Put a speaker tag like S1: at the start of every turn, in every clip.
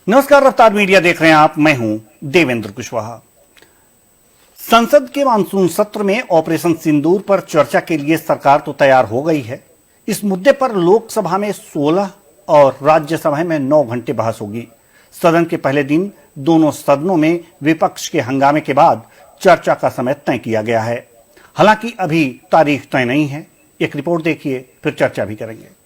S1: नमस्कार, रफ्तार मीडिया देख रहे हैं आप। मैं हूं देवेंद्र कुशवाहा। संसद के मानसून सत्र में ऑपरेशन सिंदूर पर चर्चा के लिए सरकार तो तैयार हो गई है। इस मुद्दे पर लोकसभा में 16 और राज्यसभा में 9 घंटे बहस होगी। सदन के पहले दिन दोनों सदनों में विपक्ष के हंगामे के बाद चर्चा का समय तय किया गया है। हालांकि अभी तारीख तय नहीं है। एक रिपोर्ट देखिए, फिर चर्चा भी करेंगे।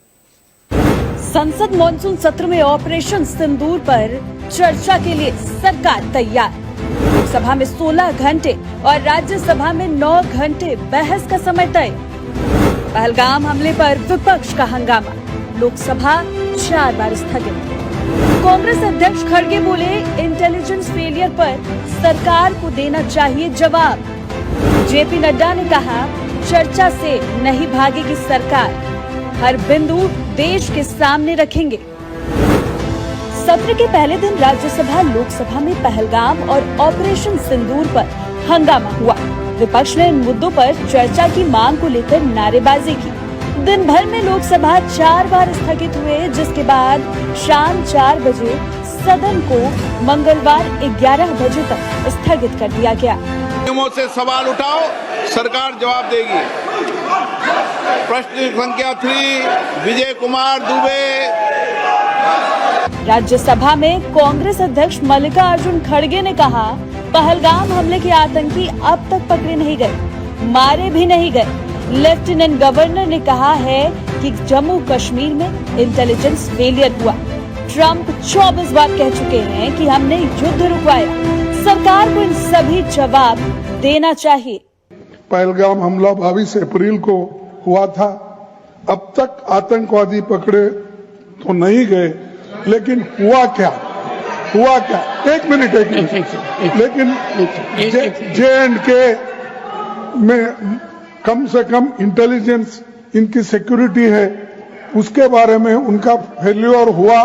S2: संसद मॉनसून सत्र में ऑपरेशन सिंदूर पर चर्चा के लिए सरकार तैयार। लोकसभा में 16 घंटे और राज्यसभा में 9 घंटे बहस का समय तय। पहलगाम हमले पर विपक्ष का हंगामा, लोकसभा 4 बार स्थगित। कांग्रेस अध्यक्ष खड़गे बोले, इंटेलिजेंस फेलियर पर सरकार को देना चाहिए जवाब। जेपी नड्डा ने कहा, चर्चा से नहीं भागेगी सरकार, हर बिंदु देश के सामने रखेंगे। सत्र के पहले दिन राज्यसभा लोकसभा में पहलगाम और ऑपरेशन सिंदूर पर हंगामा हुआ। विपक्ष ने इन मुद्दों पर चर्चा की मांग को लेकर नारेबाजी की। दिन भर में लोकसभा 4 बार स्थगित हुए, जिसके बाद शाम 4 बजे सदन को मंगलवार 11 बजे तक स्थगित कर दिया गया।
S3: नियमों से सवाल उठाओ, सरकार जवाब देगी। प्रश्न संख्या 3, विजय कुमार दुबे।
S2: राज्यसभा में कांग्रेस अध्यक्ष मल्लिकार्जुन खड़गे ने कहा, पहलगाम हमले के आतंकी अब तक पकड़े नहीं गए, मारे भी नहीं गए। लेफ्टिनेंट गवर्नर ने कहा है कि जम्मू कश्मीर में इंटेलिजेंस फेलियर हुआ। ट्रंप 24 बार कह चुके हैं कि हमने युद्ध रुकवाया। सरकार को इन सभी जवाब देना चाहिए।
S4: पहलगाम हमला 22 अप्रैल को हुआ था। अब तक आतंकवादी पकड़े तो नहीं गए, लेकिन हुआ क्या? एक मिनट। लेकिन J&K में कम से कम इंटेलिजेंस, इनकी सिक्योरिटी है, उसके बारे में उनका फेल्योर हुआ,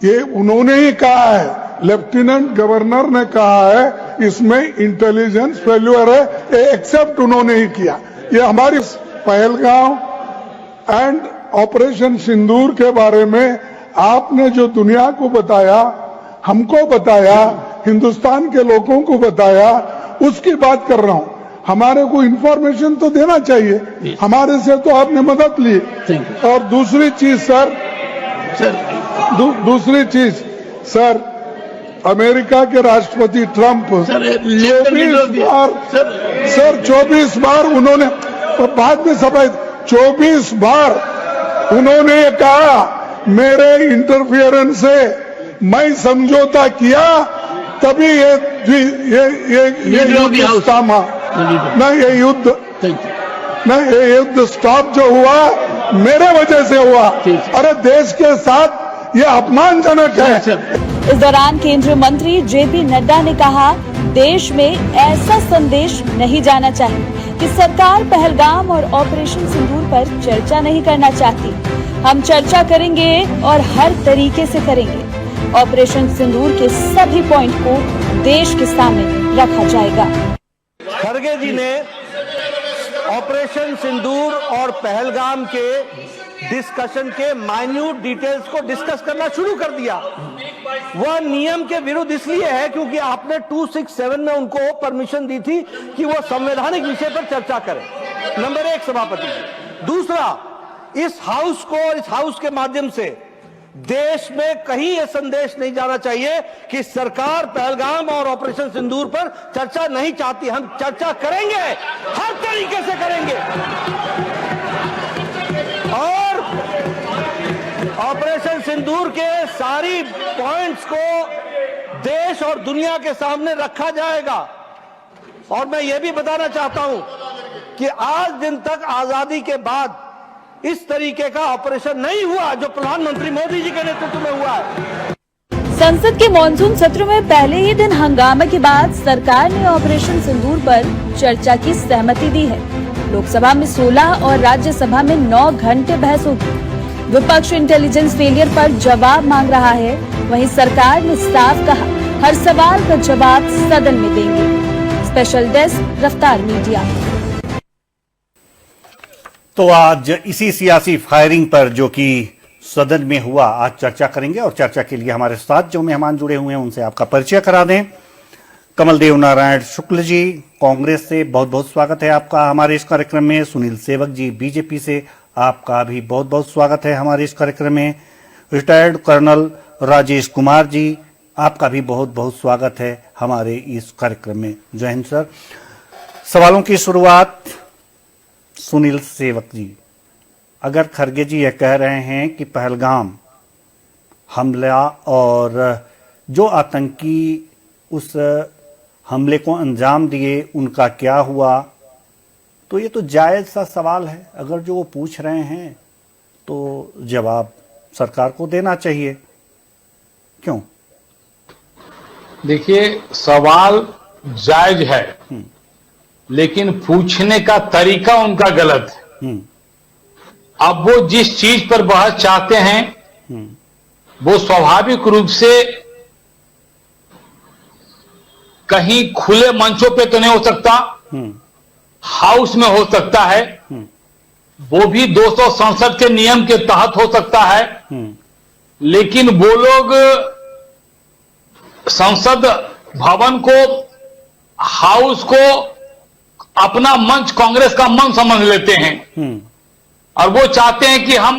S4: ये उन्होंने ही कहा है। लेफ्टिनेंट गवर्नर ने कहा है इसमें इंटेलिजेंस फेल्योर है, ये एक्सेप्ट उन्होंने ही किया। ये हमारी पहलगाम एंड ऑपरेशन सिंदूर के बारे में आपने जो दुनिया को बताया, हमको बताया, हिंदुस्तान के लोगों को बताया, उसकी बात कर रहा हूं। हमारे को इंफॉर्मेशन तो देना चाहिए। हमारे से तो आपने मदद ली। और दूसरी चीज सर, अमेरिका के राष्ट्रपति ट्रंप 24 बार उन्होंने, बाद में सफाई, 24 बार उन्होंने कहा मेरे इंटरफियरेंस से मैं समझौता किया, तभी ये युद्ध थामा। नहीं, ये युद्ध स्टॉप जो हुआ मेरे वजह से हुआ। अरे देश के साथ ये अपमानजनक है।
S2: इस दौरान केंद्रीय मंत्री जेपी नड्डा ने कहा, देश में ऐसा संदेश नहीं जाना चाहिए कि सरकार पहलगाम और ऑपरेशन सिंदूर पर चर्चा नहीं करना चाहती। हम चर्चा करेंगे और हर तरीके से करेंगे। ऑपरेशन सिंदूर के सभी पॉइंट को देश के सामने रखा जाएगा।
S5: खड़गे जी ने ऑपरेशन सिंदूर और पहलगाम के डिस्कशन के माइन्यूट डिटेल्स को डिस्कस करना शुरू कर दिया। वह नियम के विरुद्ध इसलिए है क्योंकि आपने 267 में उनको परमिशन दी थी कि वो संवैधानिक विषय पर चर्चा करें। नंबर 1 सभापति जी। दूसरा, इस हाउस को और इस हाउस के माध्यम से देश में कहीं यह संदेश नहीं जाना चाहिए कि सरकार पहलगाम और ऑपरेशन सिंदूर पर चर्चा नहीं चाहती। हम चर्चा करेंगे, हर तरीके से करेंगे, और ऑपरेशन सिंदूर के सारी पॉइंट्स को देश और दुनिया के सामने रखा जाएगा। और मैं यह भी बताना चाहता हूं कि आज दिन तक आजादी के बाद इस तरीके का ऑपरेशन नहीं हुआ जो प्रधानमंत्री मोदी जी के नेतृत्व में हुआ है।
S2: संसद के मॉनसून सत्र में पहले ही दिन हंगामे के बाद सरकार ने ऑपरेशन सिंदूर पर चर्चा की सहमति दी है। लोकसभा में 16 और राज्यसभा में 9 घंटे बहस होगी। विपक्ष इंटेलिजेंस फेलियर पर जवाब मांग रहा है, वहीं सरकार ने साफ कहा, हर सवाल का जवाब सदन में देंगे। स्पेशल डेस्क, रफ्तार मीडिया।
S1: तो आज इसी सियासी फायरिंग पर, जो कि सदन में हुआ, आज चर्चा करेंगे। और चर्चा के लिए हमारे साथ जो मेहमान जुड़े हुए हैं उनसे आपका परिचय करा दें। कमलदेव नारायण शुक्ल जी कांग्रेस से, बहुत बहुत स्वागत है आपका हमारे इस कार्यक्रम में। सुनील सेवक जी बीजेपी से, आपका भी बहुत बहुत स्वागत है हमारे इस कार्यक्रम में। रिटायर्ड कर्नल राजेश कुमार जी, आपका भी बहुत बहुत स्वागत है हमारे इस कार्यक्रम में। जय हिंद सर। सवालों की शुरुआत सुनील सेवक जी, अगर खरगे जी यह कह रहे हैं कि पहलगाम हमला और जो आतंकी उस हमले को अंजाम दिए उनका क्या हुआ, तो ये तो जायज सा सवाल है। अगर जो वो पूछ रहे हैं तो जवाब सरकार को देना चाहिए, क्यों?
S6: देखिए, सवाल जायज है, लेकिन पूछने का तरीका उनका गलत है। अब वो जिस चीज पर बहस चाहते हैं वो स्वाभाविक रूप से कहीं खुले मंचों पे तो नहीं हो सकता, हाउस में हो सकता है, वो भी 200 संसद के नियम के तहत हो सकता है। लेकिन वो लोग संसद भवन को, हाउस को अपना मंच, कांग्रेस का मंच समझ लेते हैं और वो चाहते हैं कि हम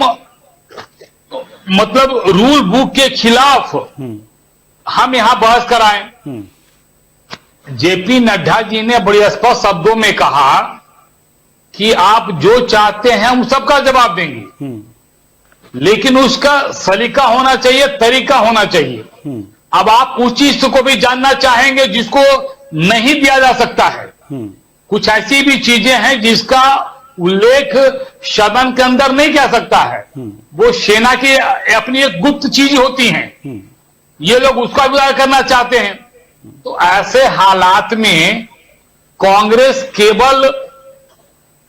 S6: मतलब रूल बुक के खिलाफ हम यहां बहस कराएं। जेपी नड्डा जी ने बड़ी स्पष्ट शब्दों में कहा कि आप जो चाहते हैं हम सबका जवाब देंगे, लेकिन उसका सलीका होना चाहिए, तरीका होना चाहिए। अब आप उस चीज को भी जानना चाहेंगे जिसको नहीं दिया जा सकता है। कुछ ऐसी भी चीजें हैं जिसका उल्लेख सदन के अंदर नहीं किया सकता है, वो सेना की अपनी एक गुप्त चीज होती हैं। ये लोग उसका विरोध करना चाहते हैं। तो ऐसे हालात में कांग्रेस केवल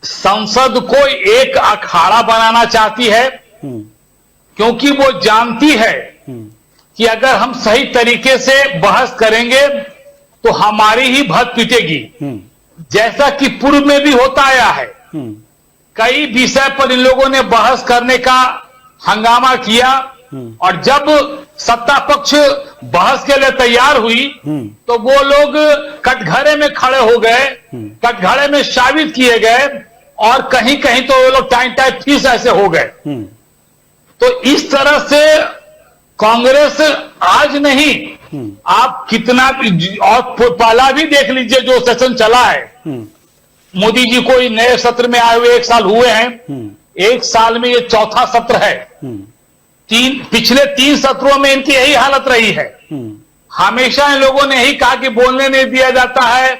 S6: संसद को एक अखाड़ा बनाना चाहती है, क्योंकि वो जानती है कि अगर हम सही तरीके से बहस करेंगे तो हमारी ही भत पिटेगी, जैसा कि पूर्व में भी होता आया है। कई विषय पर इन लोगों ने बहस करने का हंगामा किया और जब सत्ता पक्ष बहस के लिए तैयार हुई तो वो लोग कटघरे में खड़े हो गए, कटघरे में साबित किए गए और कहीं कहीं तो वो लोग टाइम टाइप फीस ऐसे हो गए। तो इस तरह से कांग्रेस आज नहीं, आप कितना भी, और पहला भी देख लीजिए जो सेशन चला है, मोदी जी को नए सत्र में आए हुए 1 साल हुए हैं, 1 साल में ये चौथा सत्र है। पिछले 3 सत्रों में इनकी यही हालत रही है। हमेशा इन लोगों ने यही कहा कि बोलने नहीं दिया जाता है,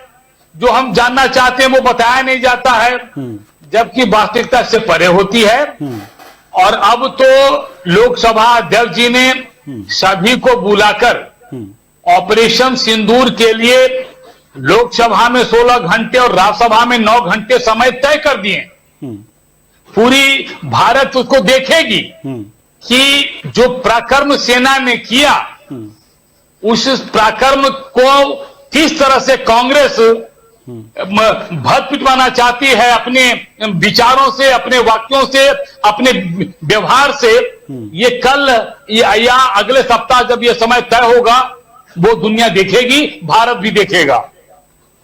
S6: जो हम जानना चाहते हैं वो बताया नहीं जाता है, जबकि वास्तविकता से परे होती है। और अब तो लोकसभा अध्यक्ष जी ने सभी को बुलाकर ऑपरेशन सिंदूर के लिए लोकसभा में 16 घंटे और राज्यसभा में 9 घंटे समय तय कर दिए। पूरी भारत उसको देखेगी कि जो पराक्रम सेना ने किया उस पराक्रम को किस तरह से कांग्रेस भत पिटवाना चाहती है, अपने विचारों से, अपने वाक्यों से, अपने व्यवहार से। ये कल या अगले सप्ताह जब ये समय तय होगा वो दुनिया देखेगी, भारत भी देखेगा।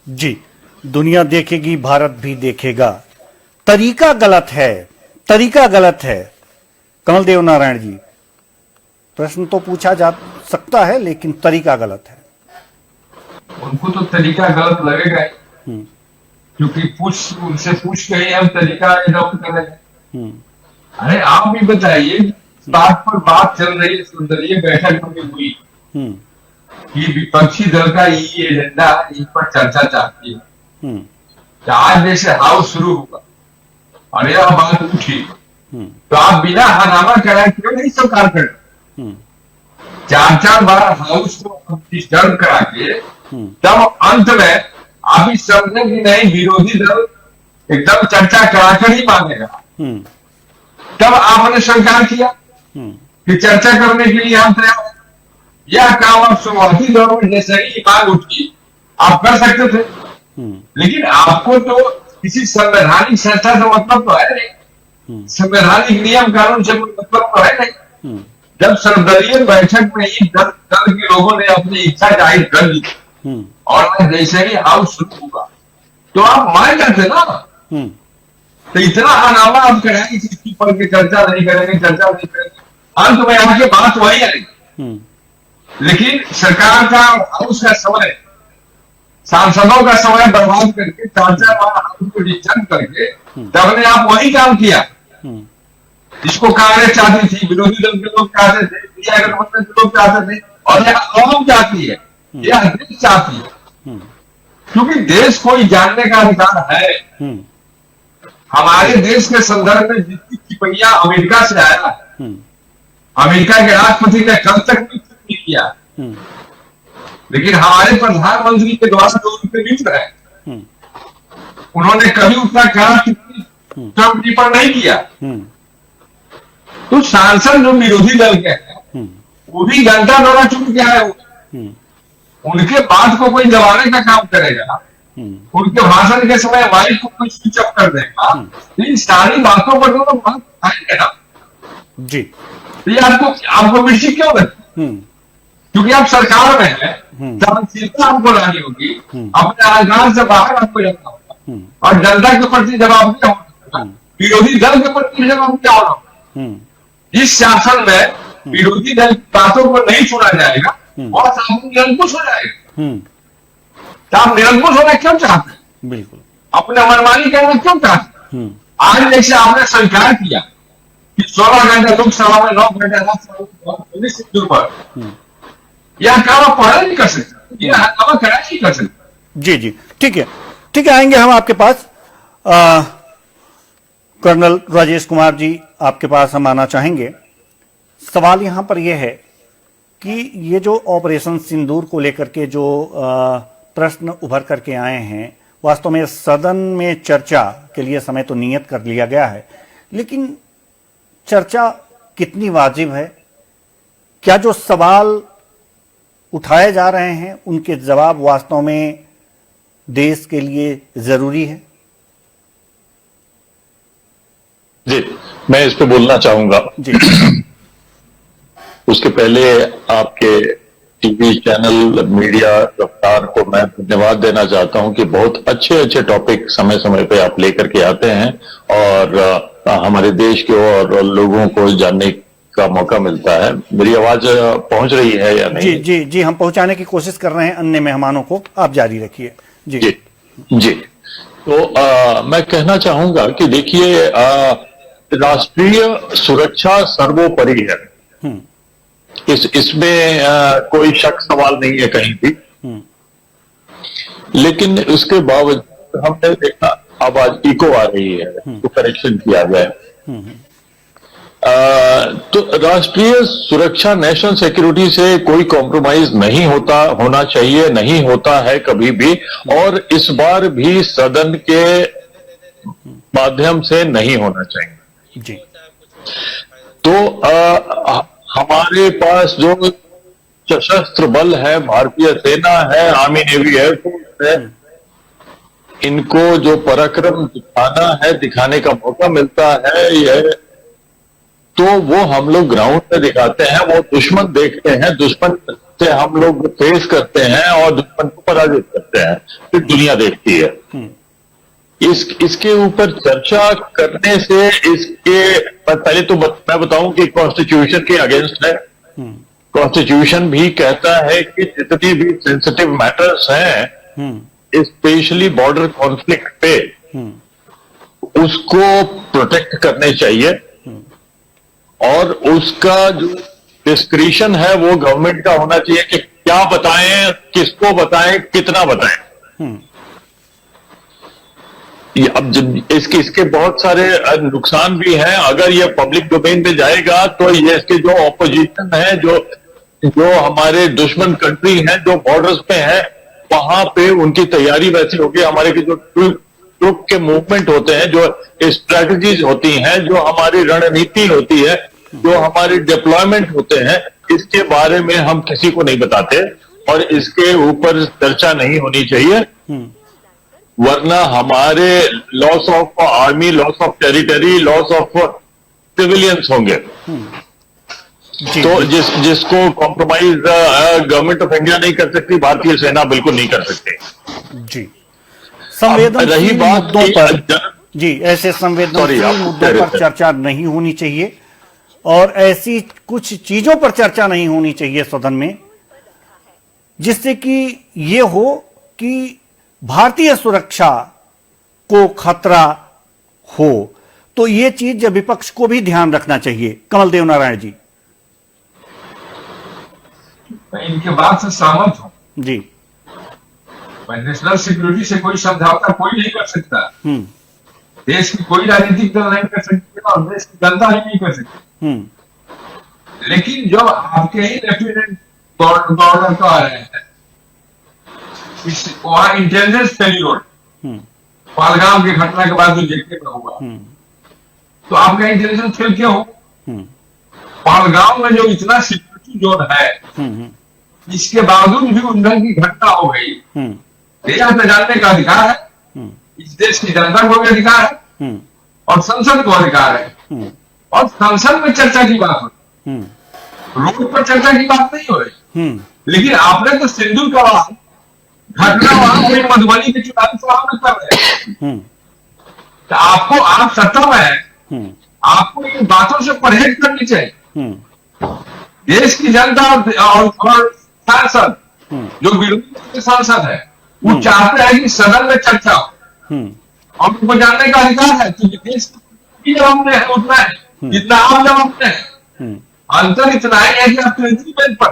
S1: जी, दुनिया देखेगी, भारत भी देखेगा। तरीका गलत है, तरीका गलत है। कमलदेव नारायण जी, प्रश्न तो पूछा जा सकता है लेकिन तरीका गलत है।
S7: उनको तो तरीका गलत लगेगा ही, क्योंकि उनसे पूछ के ही हम तरीका अडॉप्ट कर रहे हैं। अरे आप भी बताइए, बात पर बात चल रही है, संसदीय बैठक में हुई कि विपक्षी दल का ये एजेंडा, इस पर चर्चा चाहती है। आज जैसे हाउस शुरू होगा और यह बात उठी तो आप बिना हंगामा कराए क्यों नहीं स्वीकार करें? 4-4 बार हाउस को डिस्टर्ब करा के तब अंत में आप ही समझे कि नहीं, विरोधी दल एकदम चर्चा कराकर ही मानेगा। तब आपने स्वीकार किया कि चर्चा करने के लिए हम तैयार। यह काम आप शुरुआती दौर में जैसे ही मांग उठी आप कर सकते थे, लेकिन आपको तो किसी संवैधानिक संस्था से मतलब तो है नहीं, संवैधानिक नियम कानून से मतलब तो है नहीं। जब सर्वदलीय बैठक में ही दल के लोगों ने अपनी इच्छा जाहिर कर ली और जैसे ही हाउस शुरू हुआ तो आप मान जाते ना। तो इतना हंगामा आप कराएंगे किसी पर की चर्चा नहीं करेंगे अंत में आके बात वही आएगी। लेकिन सरकार का हाउस का समय, सांसदों का समय बर्बाद करके 4-4 बार हाउस को डिस्टर्ब करके तब ने आप वही काम किया जिसको कांग्रेस चाहती थी, विरोधी दल के लोग चाहते थे, इंडिया गठबंधन के लोग चाहते थे और यह आवाम चाहती है, यह देश चाहती है। क्योंकि देश को ही जानने का अधिकार है। हमारे देश के संदर्भ में जितनी टिप्पणियां अमेरिका से आया है, अमेरिका के राष्ट्रपति ने कल तक भी नहीं किया, लेकिन हमारे प्रधानमंत्री के द्वारा जो उनके मित्र है उन्होंने कभी उतना कड़ा टिप्पणी ट्रंप जी पर नहीं किया। तो सांसद जो विरोधी दल के हैं वो भी जनता द्वारा चुन के आए हुए, उनके बात को कोई दबाने का काम करेगा, उनके भाषण के समय माइक को कोई स्विच ऑफ कर देगा, इन सारी बातों पर तो बात आएंगे ना
S1: जी।
S7: तो ये आपको मिर्ची क्यों लगी? क्योंकि आप सरकार में हैं, सहनशीलता आपको लानी होगी, अपने अधिकार से बाहर आपको जाना होगा और जनता के प्रति जवाबदेह होना होगा, विरोधी दल के प्रति जवाबदेह होना होगा। इस शासन में विरोधी दल की बातों को नहीं सुना जाएगा और शासन निरंकुश हो जाएगा। तो आप निरंकुश होना क्यों चाहते हैं?
S1: बिल्कुल
S7: अपने मनमानी करना क्यों चाहते हैं? आज जैसे आपने स्वीकार किया कि 16 घंटे लोकसभा में 9 घंटे सिंदूर पर यह काम पढ़ा नहीं कर सकता, यह हंगामा खड़ा नहीं कर सकता।
S1: जी जी, ठीक है आएंगे हम आपके पास। कर्नल राजेश कुमार जी, आपके पास हम आना चाहेंगे। सवाल यहां पर यह है कि ये जो ऑपरेशन सिंदूर को लेकर के जो प्रश्न उभर करके आए हैं, वास्तव में सदन में चर्चा के लिए समय तो नियत कर लिया गया है, लेकिन चर्चा कितनी वाजिब है? क्या जो सवाल उठाए जा रहे हैं उनके जवाब वास्तव में देश के लिए जरूरी है?
S8: जी, मैं इस पे बोलना चाहूंगा।
S1: जी।
S8: उसके पहले आपके टीवी चैनल मीडिया रफ्तार को मैं धन्यवाद देना चाहता हूं कि बहुत अच्छे अच्छे टॉपिक समय समय पे आप लेकर के आते हैं और हमारे देश के और लोगों को जानने का मौका मिलता है। मेरी आवाज पहुंच रही है या नहीं?
S1: जी, हम पहुंचाने की कोशिश कर रहे हैं अन्य मेहमानों को, आप जारी रखिए।
S8: जी। तो मैं कहना चाहूंगा कि देखिए, राष्ट्रीय सुरक्षा सर्वोपरि है, इसमें कोई शक सवाल नहीं है कहीं भी। लेकिन उसके बावजूद हमने देखा अब आज इको आ रही है, तो करेक्शन किया जाए। तो राष्ट्रीय सुरक्षा, नेशनल सिक्योरिटी से कोई कॉम्प्रोमाइज नहीं होना चाहिए, नहीं होता है कभी भी, और इस बार भी सदन के माध्यम से नहीं होना चाहिए।
S1: जी।
S8: तो हमारे पास जो सशस्त्र बल है, भारतीय सेना है, आर्मी नेवी एयरफोर्स है, इनको जो पराक्रम दिखाने का मौका मिलता है, यह तो वो हम लोग ग्राउंड पे दिखाते हैं, वो दुश्मन देखते हैं, दुश्मन से हम लोग फेस करते हैं और दुश्मन को पराजित करते हैं, फिर दुनिया देखती है। इसके ऊपर चर्चा करने से पहले तो मैं बताऊं कि कॉन्स्टिट्यूशन के अगेंस्ट है। कॉन्स्टिट्यूशन भी कहता है कि जितनी भी सेंसिटिव मैटर्स हैं, स्पेशली बॉर्डर कॉन्फ्लिक्ट पे, उसको प्रोटेक्ट करने चाहिए और उसका जो डिस्क्रिशन है वो गवर्नमेंट का होना चाहिए कि क्या बताएं, किसको बताएं, कितना बताएं। अब इसके बहुत सारे नुकसान भी हैं। अगर ये पब्लिक डोमेन में जाएगा तो ये इसके जो ऑपोजिशन है, जो हमारे दुश्मन कंट्री हैं, जो बॉर्डर्स पे हैं, वहां पे उनकी तैयारी वैसी होगी। हमारे के जो ट्रूप के मूवमेंट होते हैं, जो स्ट्रैटेजीज होती हैं, जो हमारी रणनीति होती है, जो हमारे डिप्लॉयमेंट होते हैं, इसके बारे में हम किसी को नहीं बताते और इसके ऊपर चर्चा नहीं होनी चाहिए, वरना हमारे loss of army, loss of territory, loss of civilians होंगे। तो जिसको कॉम्प्रोमाइज गवर्नमेंट ऑफ इंडिया नहीं कर सकती, भारतीय सेना बिल्कुल नहीं कर सकती।
S1: जी, संवेदनशील
S8: रही बात
S1: मुद्दों पर, जी, ऐसे संवेदनशील मुद्दों पर चर्चा नहीं होनी चाहिए और ऐसी कुछ चीजों पर चर्चा नहीं होनी चाहिए सदन में जिससे कि ये हो कि भारतीय सुरक्षा को खतरा हो। तो ये चीज विपक्ष को भी ध्यान रखना चाहिए। कमल देव नारायण जी।
S7: मैं इनके बात से सहमत हूं
S1: जी।
S7: नेशनल सिक्योरिटी से कोई समझौता कोई नहीं कर सकता। देश की कोई राजनीतिक दल नहीं कर सकती और देश की जनता ही नहीं कर सकती। लेकिन जब आपके ही लेफ्टिनेंट गवर्नर का आ रहे हैं, वहां इंटेलिजेंस फेल्योर पहलगाम की घटना के बाद जो देखने में हुआ, तो आपका इंटेलिजेंस फेल क्यों हो? पहलगाम में जो इतना सिक्योरिटी जोन है, इसके बावजूद भी उल्लंघन की घटना हो गई। देश में जानने का अधिकार है, इस देश की जनता को भी अधिकार है और संसद को अधिकार है, और संसद में चर्चा की बात हो, रोड पर चर्चा की बात नहीं हो रही। लेकिन आपने तो सिंदूर का घटना वहां पूरी मधुबनी के चुनावी सभा में कर रहे हैं। तो आपको, आप सत्ता में है, आपको इन बातों से परहेज करनी चाहिए। देश की जनता और सांसद, जो विरोधी सांसद है, वो चाहते हैं कि सदन में चर्चा हो और उनको जानने का अधिकार है कि देश की जवाब है उतना है जितना आप जवाब है। अंतर इतना है कि आप केंद्रीय बेंच पर,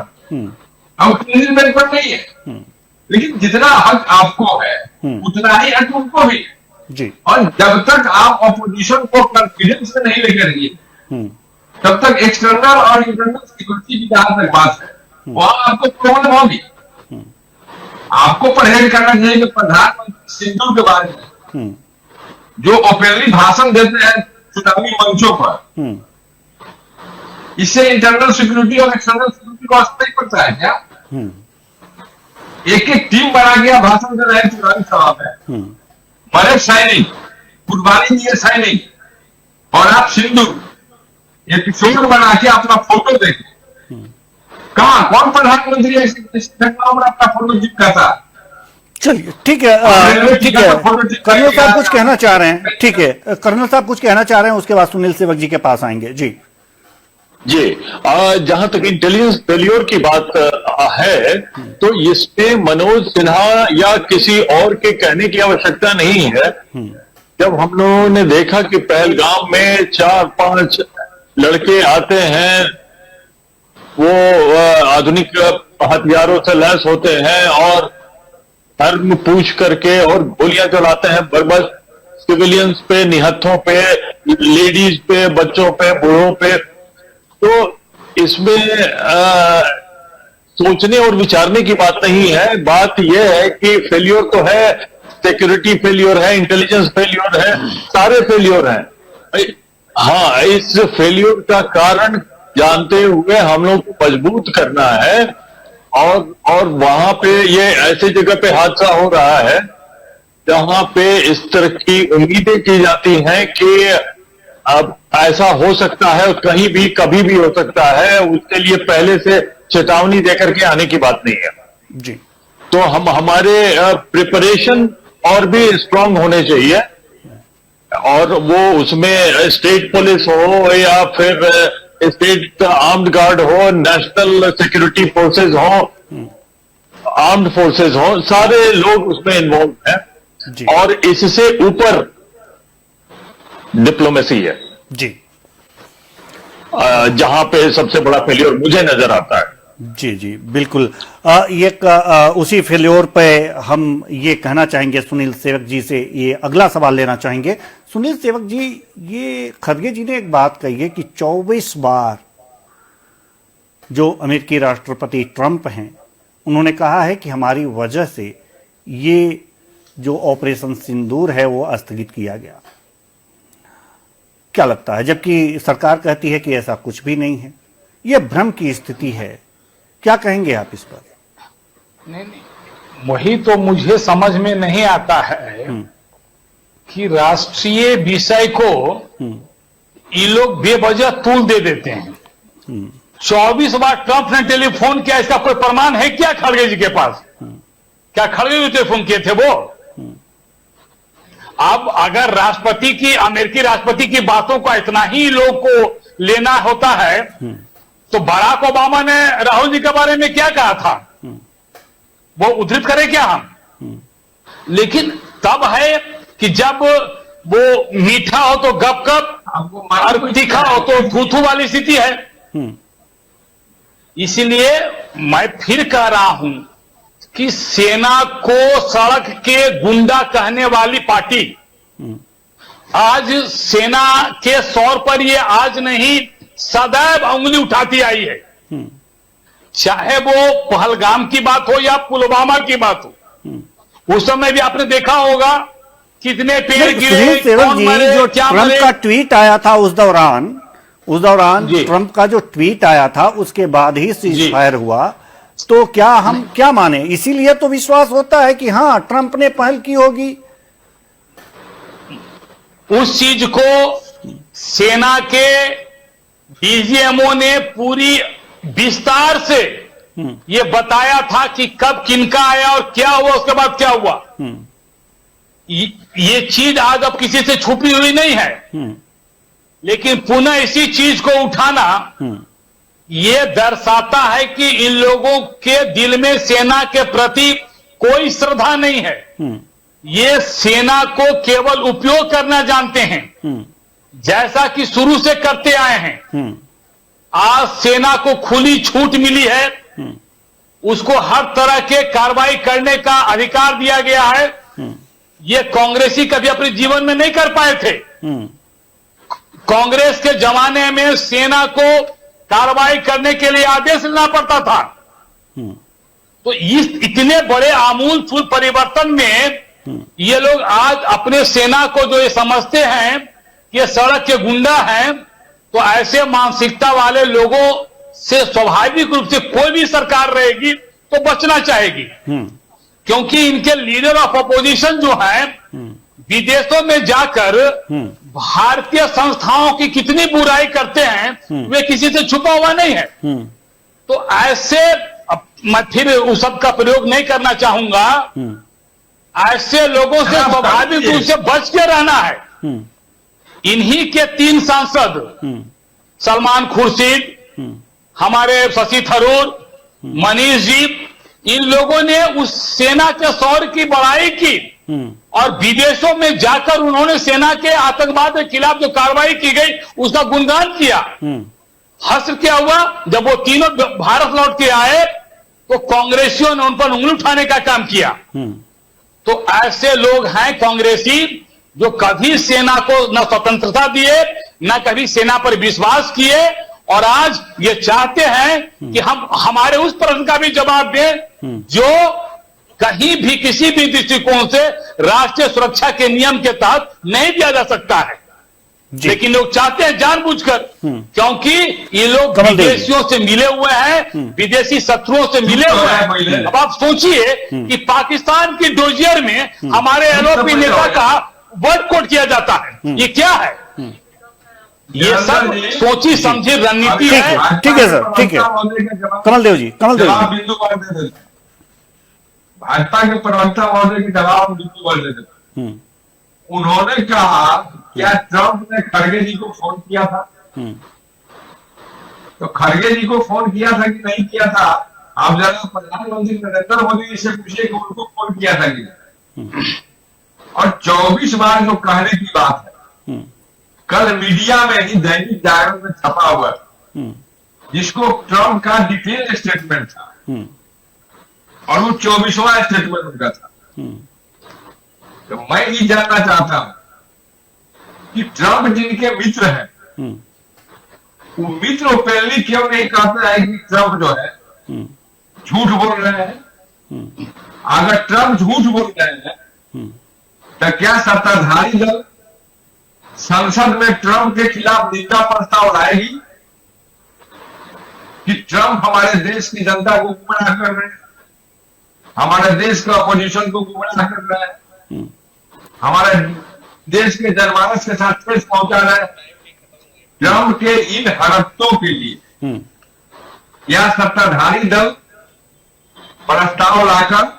S7: अब केंद्रीय बेंच पर नहीं है, लेकिन जितना हक आपको है उतना ही हक उनको भी है। और जब तक आप ऑपोजिशन को कॉन्फिडेंस में नहीं लेकर रहिए, तब तक एक्सटर्नल और इंटरनल सिक्योरिटी की जहां तक बात है, वहां आपको प्रॉब्लम होगी। आपको परहेज करना चाहिए कि प्रधानमंत्री सिंदूर के बारे में जो ओपनली भाषण देते हैं चुनावी मंचों पर, इससे इंटरनल सिक्योरिटी और एक्सटर्नल सिक्योरिटी को असर नहीं पड़ता है क्या? एक एक टीम बना के भाषण दे रहे हैं चुनावी सभा में, मरे सैनिक, कुर्बानी दिए सैनिक, और आप सिंदूर एपिसोड बना के अपना फोटो देखें। कहां, कौन प्रधानमंत्री ऐसी घटनाओं में अपना फोटो चिपका था?
S1: चलिए, ठीक है, ठीक है। कर्नल साहब कुछ कहना चाह रहे हैं, ठीक है, कर्नल साहब कुछ कहना चाह रहे हैं, उसके बाद सुनील सेवक जी के पास आएंगे। जी
S8: जी, जहां तक इंटेलिजेंस फेल्योर की बात है, तो इसमें मनोज सिन्हा या किसी और के कहने की आवश्यकता नहीं है। जब हम लोगों ने देखा कि पहलगाम में 4-5 लड़के आते हैं, वो आधुनिक हथियारों से लैस होते हैं और धर्म पूछ करके और गोलियां चलाते हैं बर्बर सिविलियंस पे, निहत्थों पे, लेडीज पे, बच्चों पे, बूढ़ों पे, तो इसमें सोचने और विचारने की बात नहीं है। बात यह है कि फेल्योर तो है, सिक्योरिटी फेल्योर है, इंटेलिजेंस फेल्योर है, सारे फेल्योर हैं। हाँ, इस फेल्योर का कारण जानते हुए हम लोग को मजबूत करना है और वहां पे ये ऐसे जगह पे हादसा हो रहा है जहां पे इस तरह की उम्मीदें की जाती हैं कि अब ऐसा हो सकता है, कहीं भी कभी भी हो सकता है, उसके लिए पहले से चेतावनी देकर के आने की बात नहीं है
S1: जी।
S8: तो हमारे प्रिपरेशन और भी स्ट्रांग होने चाहिए, और वो उसमें स्टेट पुलिस हो या फिर स्टेट आर्म्ड गार्ड हो, नेशनल सिक्योरिटी फोर्सेज हो, आर्म्ड फोर्सेज हो, सारे लोग उसमें इन्वॉल्व हैं और इससे ऊपर डिप्लोमेसी है
S1: जी,
S8: जहां पे सबसे बड़ा फेल्योर मुझे नजर आता है।
S1: जी जी बिल्कुल। उसी फेल्योर पे हम ये कहना चाहेंगे सुनील सेवक जी से, ये अगला सवाल लेना चाहेंगे। सुनील सेवक जी, ये खड़गे जी ने एक बात कही है कि 24 बार जो अमेरिकी राष्ट्रपति ट्रंप हैं, उन्होंने कहा है कि हमारी वजह से ये जो ऑपरेशन सिंदूर है वो स्थगित किया गया। क्या लगता है? जबकि सरकार कहती है कि ऐसा कुछ भी नहीं है, यह भ्रम की स्थिति है। क्या कहेंगे आप इस पर?
S6: नहीं, वही तो मुझे समझ में नहीं आता है कि राष्ट्रीय विषय को ये लोग बेवजह तूल दे देते हैं। 24 बार ट्रंप ने टेलीफोन किया, इसका कोई प्रमाण है क्या खड़गे जी के पास? क्या खड़गे जी टेलीफोन किए थे वो? अब अगर राष्ट्रपति की, अमेरिकी राष्ट्रपति की बातों का इतना ही लोग को लेना होता है, तो बराक ओबामा ने राहुल जी के बारे में क्या कहा था, वो उद्धृत करें क्या हम? लेकिन तब है कि जब वो मीठा हो तो गप गप और तीखा हो तो थू थू वाली स्थिति है। इसलिए मैं फिर कह रहा हूं कि सेना को सड़क के गुंडा कहने वाली पार्टी आज सेना के सौर पर ये आज नहीं सदैव उंगली उठाती आई है, चाहे वो पहलगाम की बात हो या पुलवामा की बात हो। उस समय भी आपने देखा होगा कितने पेड़ गिरे,
S1: सुनील सेवक जी, जो ट्रंप का ट्वीट आया था उस दौरान ट्रंप का जो ट्वीट आया था उसके बाद ही सीज फायर हुआ, तो क्या हम क्या माने? इसीलिए तो विश्वास होता है कि हाँ ट्रंप ने पहल की होगी।
S6: उस चीज को सेना के डीजीएमओ ने पूरी विस्तार से ये बताया था कि कब किनका आया और क्या हुआ, उसके बाद क्या हुआ। ये चीज आज अब किसी से छुपी हुई नहीं है, लेकिन पुनः इसी चीज को उठाना ये दर्शाता है कि इन लोगों के दिल में सेना के प्रति कोई श्रद्धा नहीं है। ये सेना को केवल उपयोग करना जानते हैं, जैसा कि शुरू से करते आए हैं। आज सेना को खुली छूट मिली है, उसको हर तरह के कार्रवाई करने का अधिकार दिया गया है। ये कांग्रेसी कभी अपने जीवन में नहीं कर पाए थे। कांग्रेस के जमाने में सेना को कार्रवाई करने के लिए आदेश लेना पड़ता था। तो इस इतने बड़े आमूल चूल परिवर्तन में ये लोग आज अपने सेना को जो ये समझते हैं कि ये सड़क के गुंडा हैं, तो ऐसे मानसिकता वाले लोगों से स्वाभाविक रूप से कोई भी सरकार रहेगी तो बचना चाहेगी, क्योंकि इनके लीडर ऑफ अपोजिशन जो है विदेशों में जाकर भारतीय संस्थाओं की कितनी बुराई करते हैं, वे किसी से छुपा हुआ नहीं है। तो ऐसे, मैं फिर उस शब्द का प्रयोग नहीं करना चाहूंगा, ऐसे लोगों से स्वाभाविक रूप से बच के रहना है। इन्हीं के 3 सांसद सलमान खुर्शीद, हमारे शशि थरूर, मनीष जी, इन लोगों ने उस सेना के शौर्य की बड़ाई की और विदेशों में जाकर उन्होंने सेना के आतंकवाद के खिलाफ जो कार्रवाई की गई उसका गुणगान किया। हश्र क्या हुआ, जब वो तीनों भारत लौट के आए तो कांग्रेसियों ने उन पर उंगली उठाने का काम किया। तो ऐसे लोग हैं कांग्रेसी जो कभी सेना को न स्वतंत्रता दिए, न कभी सेना पर विश्वास किए, और आज ये चाहते हैं कि हम हमारे उस प्रश्न का भी जवाब दें जो कहीं भी किसी भी दृष्टिकोण से राष्ट्रीय सुरक्षा के नियम के तहत नहीं दिया जा सकता है। लेकिन लोग चाहते हैं जानबूझकर, क्योंकि ये लोग विदेशियों से मिले हुए हैं, विदेशी शत्रुओं से मिले हुए हैं। अब आप सोचिए कि पाकिस्तान की डोजियर में हमारे एलओपी नेता का वर्ड कोट किया जाता है, ये क्या है? ये सब सोची समझी रणनीति है।
S1: ठीक है सर, ठीक है। कमलदेव जी,
S7: भाजपा के प्रवक्ता महोदय के जवाब बिंदु भर दे देते। उन्होंने कहा क्या ट्रंप ने खड़गे जी को फोन किया था? तो खड़गे जी को फोन किया था कि नहीं किया था? आप जरा प्रधानमंत्री नरेंद्र मोदी जी से पूछिए कि उनको फोन किया था कि। और 24 बार जो कहने की बात है, कल मीडिया में ही दैनिक जागरण में छपा हुआ, जिसको ट्रंप का डिटेल स्टेटमेंट था, और वो 24वां स्टेटमेंट उनका था। तो मैं ये जानना चाहता हूं कि ट्रंप जिनके मित्र हैं, वो मित्र ओपनली क्यों नहीं कहते हैं कि ट्रंप जो है झूठ बोल रहे हैं? अगर ट्रंप झूठ बोल रहे हैं तो क्या सत्ताधारी दल संसद में ट्रंप के खिलाफ निंदा प्रस्ताव लाएगी कि ट्रंप हमारे देश की जनता को गुमराह कर रहे हैं, हमारे देश के अपोजिशन को गुमराह कर रहे हैं, हमारे देश के जनमानस के साथ ठेस पहुंचा रहे हैं? ट्रंप के इन हरकतों के लिए या सत्ताधारी दल प्रस्ताव लाकर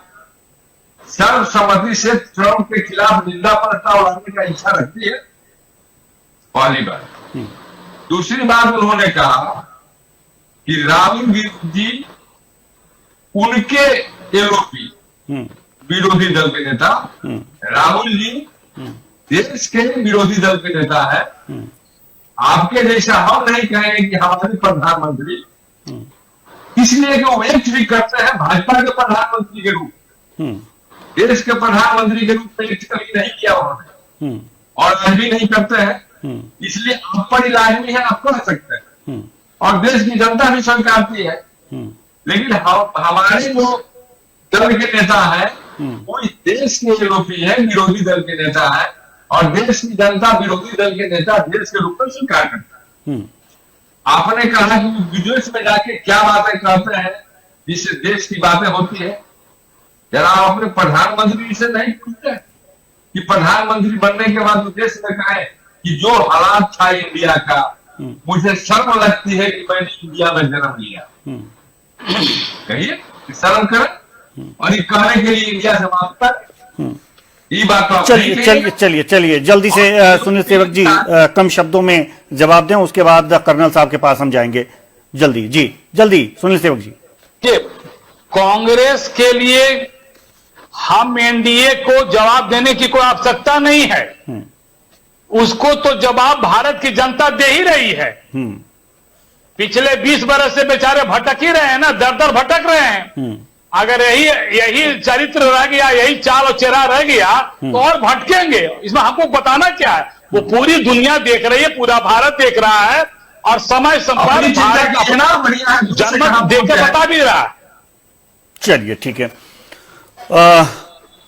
S7: सर्वसम्मति से ट्रंप के खिलाफ निंदा प्रस्ताव लाने का इच्छा रखती है? पहली बात। दूसरी बात, उन्होंने कहा कि राहुल जी उनके एलओपी विरोधी दल के नेता, राहुल जी देश के विरोधी दल के नेता है। आपके जैसा हम नहीं कहेंगे कि हमारे प्रधानमंत्री, इसलिए कि वो एक्ट भी करते हैं भाजपा के प्रधानमंत्री के रूप, देश के प्रधानमंत्री के रूप में एक्ट कभी नहीं किया उन्होंने, और आज भी नहीं करते हैं। इसलिए आप पर लाजमी है, आप कर सकते हैं, और देश की जनता भी स्वीकारती है। लेकिन हमारे जो दल के नेता है वो इस देश के विरोधी है, विरोधी दल के नेता है, और देश की जनता विरोधी दल के नेता देश के रूप में स्वीकार करता है। आपने कहा कि विदेश में जाके क्या बातें कहते हैं जिससे देश की बातें होती है। जरा आप अपने प्रधानमंत्री से नहीं पूछते कि प्रधानमंत्री बनने के बाद देश में कहे कि जो हालात था इंडिया का, मुझे शर्म लगती है कि मैंने इंडिया में जन्म लिया। कहिए, शर्म करें, और ये कहने के लिए इंडिया से मांगता है। ये बात तो
S1: चलिए जल्दी से सुनील सेवक जी कम शब्दों में जवाब दें, उसके बाद कर्नल साहब के पास हम जाएंगे। जल्दी सुनील सेवक जी।
S6: कांग्रेस के लिए हम एनडीए को जवाब देने की कोई आवश्यकता नहीं है, उसको तो जवाब भारत की जनता दे ही रही है। पिछले 20 बरस से बेचारे भटक ही रहे हैं ना, दर दर भटक रहे हैं। अगर यही चरित्र रह गया, यही चाल और चेहरा रह गया तो और भटकेंगे। इसमें हमको बताना क्या है, वो पूरी दुनिया देख रही है, पूरा भारत देख रहा है, और समय पर जनमत देख के बता भी रहा है।
S1: चलिए ठीक है।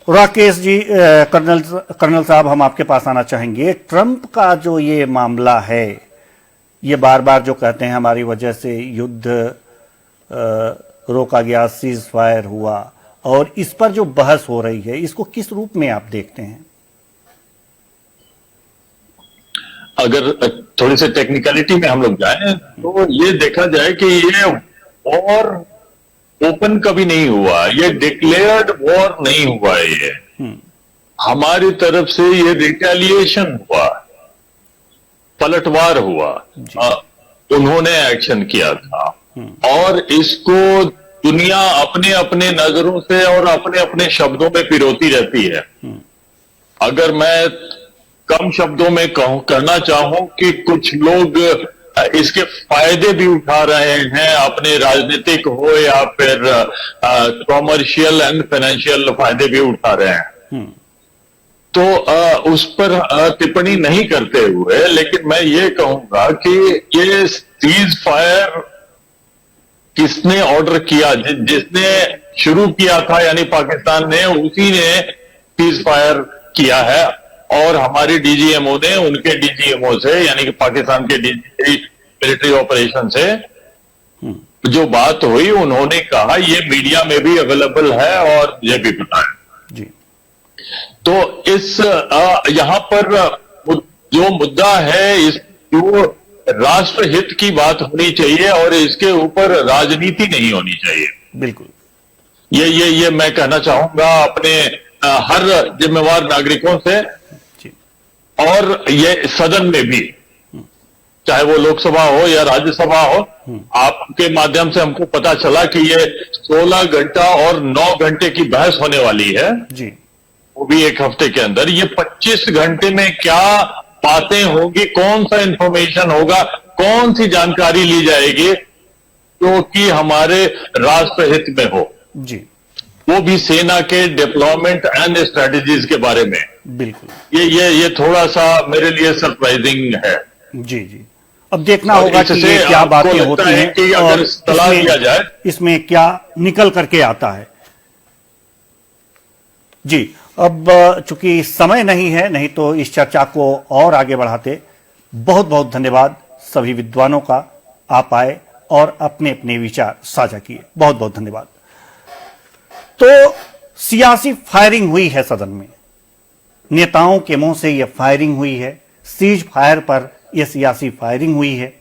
S1: राकेश जी, कर्नल साहब, हम आपके पास आना चाहेंगे। ट्रंप का जो ये मामला है, ये बार बार जो कहते हैं हमारी वजह से युद्ध रोका गया, सीज फायर हुआ, और इस पर जो बहस हो रही है, इसको किस रूप में आप देखते हैं?
S8: अगर थोड़ी सी टेक्निकलिटी में हम लोग जाएं तो ये देखा जाए कि ये वॉर ओपन कभी नहीं हुआ, ये डिक्लेयर्ड वॉर नहीं हुआ है। ये हमारी तरफ से ये रिटेलिएशन हुआ, पलटवार हुआ, उन्होंने एक्शन किया था, और इसको दुनिया अपने अपने नजरों से और अपने अपने शब्दों में पिरोती रहती है। अगर मैं कम शब्दों में कहना चाहूं कि कुछ लोग इसके फायदे भी उठा रहे हैं, अपने राजनीतिक हो या फिर कॉमर्शियल एंड फाइनेंशियल फायदे भी उठा रहे हैं, तो उस पर टिप्पणी नहीं करते हुए, लेकिन मैं ये कहूंगा कि ये सीज फायर किसने ऑर्डर किया, जिसने शुरू किया था यानी पाकिस्तान ने, उसी ने सीज फायर किया है, और हमारी डीजीएमओ ने उनके डीजीएमओ से यानी कि पाकिस्तान के मिलिट्री ऑपरेशन से जो बात हुई, उन्होंने कहा, ये मीडिया में भी अवेलेबल है और मुझे भी पता है जी। तो इस यहां पर जो मुद्दा है, इस जो राष्ट्र हित की बात होनी चाहिए और इसके ऊपर राजनीति नहीं होनी चाहिए।
S1: बिल्कुल,
S8: ये मैं कहना चाहूंगा अपने हर जिम्मेवार नागरिकों से, और ये सदन में भी, चाहे वो लोकसभा हो या राज्यसभा हो। आपके माध्यम से हमको पता चला कि ये 16 घंटा और 9 घंटे की बहस होने वाली है
S1: जी,
S8: वो भी एक हफ्ते के अंदर। ये 25 घंटे में क्या बातें होगी, कौन सा इंफॉर्मेशन होगा, कौन सी जानकारी ली जाएगी जो कि हमारे राष्ट्र हित में हो
S1: जी,
S8: वो भी सेना के डिप्लॉयमेंट एंड स्ट्रेटजीज के बारे में।
S1: बिल्कुल,
S8: ये थोड़ा सा मेरे लिए सरप्राइजिंग है।
S1: जी जी, अब देखना होगा कि ये क्या बातें होती हैं
S8: कि अगर सलाह दिया जाए
S1: इसमें क्या निकल करके आता है। जी, अब चूंकि समय नहीं है, नहीं तो इस चर्चा को और आगे बढ़ाते। बहुत बहुत धन्यवाद सभी विद्वानों का, आप आए और अपने अपने विचार साझा किए, बहुत बहुत धन्यवाद। तो सियासी फायरिंग हुई है सदन में, नेताओं के मुंह से यह फायरिंग हुई है, सीज फायर पर यह सियासी फायरिंग हुई है।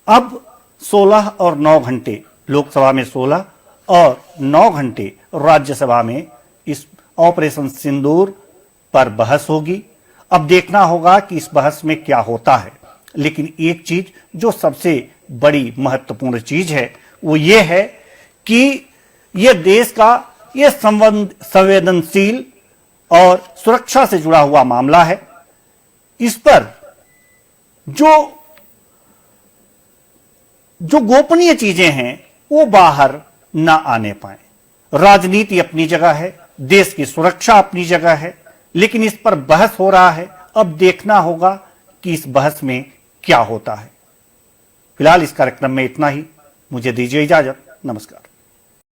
S1: अब 16 और 9 घंटे लोकसभा में 16 और 9 घंटे राज्यसभा में इस ऑपरेशन सिंदूर पर बहस होगी। अब देखना होगा कि इस बहस में क्या होता है। लेकिन एक चीज जो सबसे बड़ी महत्वपूर्ण चीज है वो ये है कि यह देश का यह संवेदनशील और सुरक्षा से जुड़ा हुआ मामला है। इस पर जो गोपनीय चीजें हैं वो बाहर ना आने पाए। राजनीति अपनी जगह है, देश की सुरक्षा अपनी जगह है, लेकिन इस पर बहस हो रहा है। अब देखना होगा कि इस बहस में क्या होता है। फिलहाल इस कार्यक्रम में इतना ही। मुझे दीजिए इजाजत। नमस्कार।